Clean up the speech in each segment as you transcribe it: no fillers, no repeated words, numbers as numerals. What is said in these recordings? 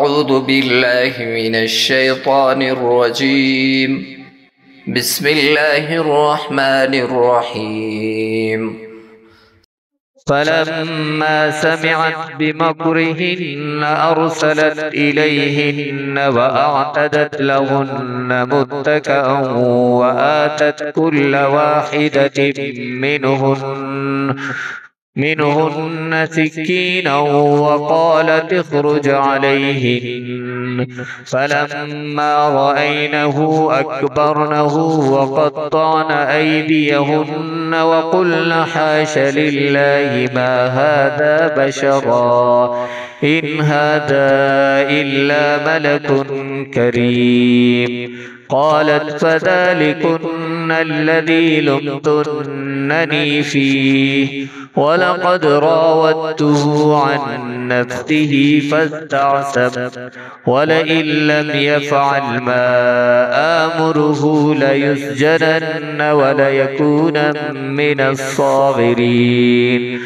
أعوذ بالله من الشيطان الرجيم. بسم الله الرحمن الرحيم. فلما سمعت بمكرهن أرسلت إليهن وأعتدت لهن متكئا وآتت كل واحدة منهن سكينا وقالت اخرج عليهن. فلما رأينه أكبرنه وقطعن أيديهن وقلن حاش لله ما هذا بشرا إن هذا إلا ملك كريم. قالت فذلكن الذي لمتنني فيه ولقد راودته عن نفسه فاستعصم ولئن لم يفعل ما آمره ليسجنن وليكون من الصاغرين.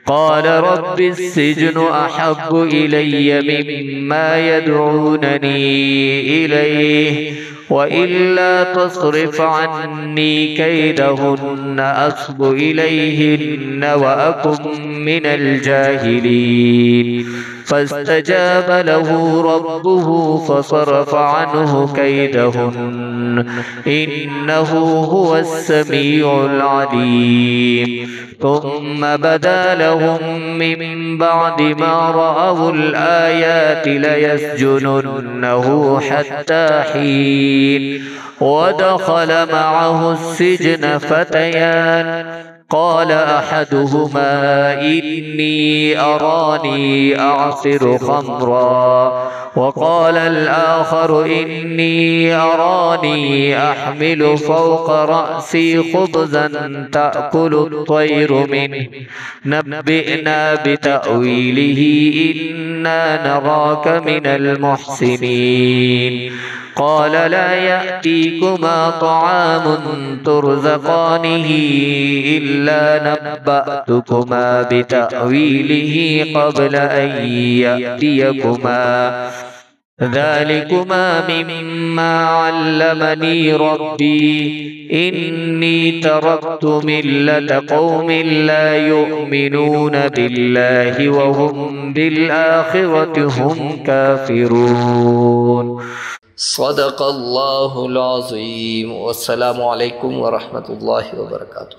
قال رب السجن أحب إلي مما يدعونني إليه وإلا تصرف عني كيدهن أصب إليهن وأكن من الجاهلين. فاستجاب له ربه فصرف عنه كيدهن إنه هو السميع العليم. ثم بدا لهم من بعد ما رأوا الآيات ليسجننه حتى حين. ودخل معه السجن فتيان قال أحدهما إني أراني أعصر خمرا وقال الآخر إني أراني أحمل فوق رأسي خبزا تأكل الطير منه نبئنا بتأويله إنا نراك من المحسنين. قال لا يأتيكما طعام ترزقانه إلا نبأتكما بتأويله قبل أن يأتيكما ذلكما مما علمني ربي إني تركت ملة قوم لا يؤمنون بالله وهم بالآخرة هم كافرون. صدق الله العظيم. والسلام عليكم ورحمة الله وبركاته.